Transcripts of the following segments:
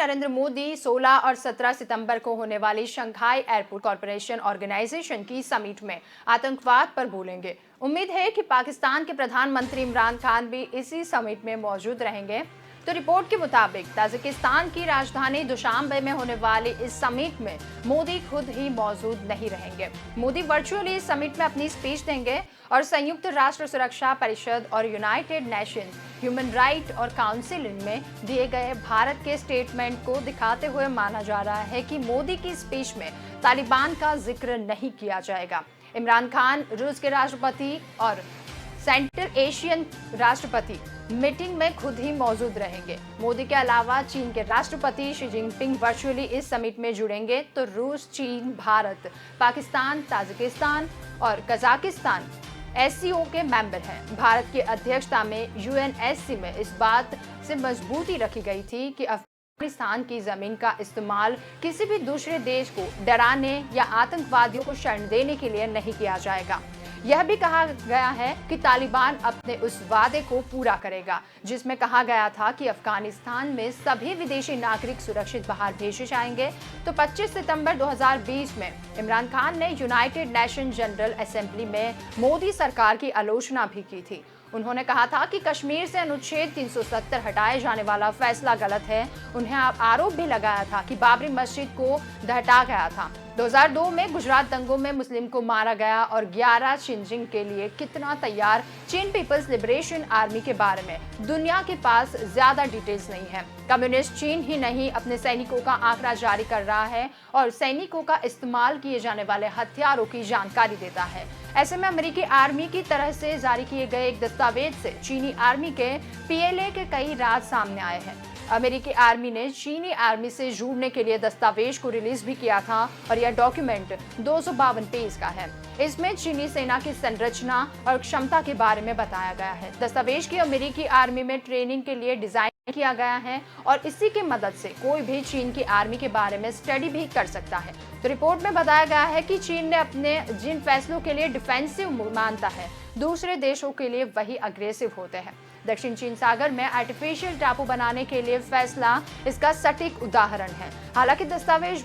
नरेंद्र मोदी 16 और 17 सितंबर को होने वाली शंघाई एयरपोर्ट कॉरपोरेशन ऑर्गेनाइजेशन की समिट में आतंकवाद पर बोलेंगे। उम्मीद है कि पाकिस्तान के प्रधानमंत्री इमरान खान भी इसी समिट में मौजूद रहेंगे। तो रिपोर्ट के मुताबिक ताजिकिस्तान की राजधानी दुशांबे में होने वाली इस समिट में मोदी खुद ही मौजूद नहीं रहेंगे। मोदी वर्चुअली इस समिट में अपनी स्पीच देंगे और संयुक्त राष्ट्र सुरक्षा परिषद और यूनाइटेड नेशंस ह्यूमन राइट और काउंसिल में दिए गए भारत के स्टेटमेंट को दिखाते हुए माना जा रहा है कि मोदी की स्पीच में तालिबान का जिक्र नहीं किया जाएगा। इमरान खान रूस के राष्ट्रपति और सेंट्रल एशियन राष्ट्रपति मीटिंग में खुद ही मौजूद रहेंगे। मोदी के अलावा चीन के राष्ट्रपति शी जिनपिंग वर्चुअली इस समिट में जुड़ेंगे। तो रूस, चीन, भारत, पाकिस्तान, ताजिकिस्तान और कजाकिस्तान एससीओ के मेंबर हैं। भारत की अध्यक्षता में यूएनएससी में इस बात से मजबूती रखी गई थी कि अफगानिस्तान की जमीन का इस्तेमाल किसी भी दूसरे देश को डराने या आतंकवादियों को शरण देने के लिए नहीं किया जाएगा। यह भी कहा गया है कि तालिबान अपने उस वादे को पूरा करेगा जिसमें कहा गया था कि अफगानिस्तान में सभी विदेशी नागरिक सुरक्षित बाहर भेजे जाएंगे। तो 25 सितंबर 2020 में इमरान खान ने यूनाइटेड नेशन जनरल असेंबली में मोदी सरकार की आलोचना भी की थी। उन्होंने कहा था कि कश्मीर से अनुच्छेद 370 हटाए जाने वाला फैसला गलत है। उन्हें आरोप भी लगाया था कि बाबरी मस्जिद को ढहा गया था। 2002 में गुजरात दंगों में मुस्लिम को मारा गया और 11 शिनजिंग के लिए कितना तैयार चीन पीपल्स लिबरेशन आर्मी के बारे में दुनिया के पास ज्यादा डिटेल्स नहीं है। कम्युनिस्ट चीन ही नहीं अपने सैनिकों का आंकड़ा जारी कर रहा है और सैनिकों का इस्तेमाल किए जाने वाले हथियारों की जानकारी देता है। ऐसे में अमेरिकी आर्मी की तरह से जारी किए गए एक दस्तावेज से चीनी आर्मी के पीएलए के कई राज सामने आए हैं। अमेरिकी आर्मी ने चीनी आर्मी से जुड़ने के लिए दस्तावेज को रिलीज भी किया था और यह डॉक्यूमेंट 252 पेज का है। इसमें चीनी सेना की संरचना और क्षमता के बारे में बताया गया है। दस्तावेज की अमेरिकी आर्मी में ट्रेनिंग के लिए डिजाइन किया गया है और इसी की मदद से कोई भी चीन की आर्मी के बारे में स्टडी भी कर सकता है। तो रिपोर्ट में बताया गया है कि चीन ने अपने जिन फैसलों के लिए डिफेंसिव मानता है, दूसरे देशों के लिए वही अग्रेसिव होते हैं। दक्षिण चीन सागर में आर्टिफिशियल टापू बनाने के लिए फैसला इसका सटीक उदाहरण है। हालांकि दस्तावेज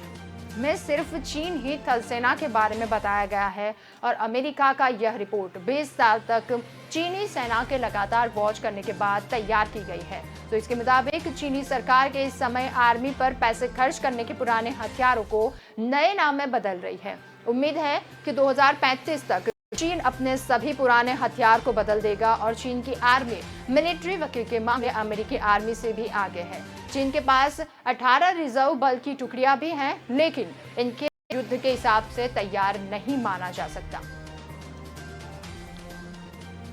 में सिर्फ चीन ही थल सेना के बारे में बताया गया है और अमेरिका का यह रिपोर्ट 20 साल तक चीनी सेना के लगातार वॉच करने के बाद तैयार की गई है। तो इसके मुताबिक चीनी सरकार के इस समय आर्मी पर पैसे खर्च करने के पुराने हथियारों को नए नाम में बदल रही है। उम्मीद है कि 2035 तक चीन अपने सभी पुराने हथियार को बदल देगा और चीन की आर्मी मिलिट्री वकील के मामले अमेरिकी आर्मी से भी आगे है। चीन के पास 18 रिजर्व बल की टुकड़ियां भी हैं, लेकिन इनके युद्ध के हिसाब से तैयार नहीं माना जा सकता।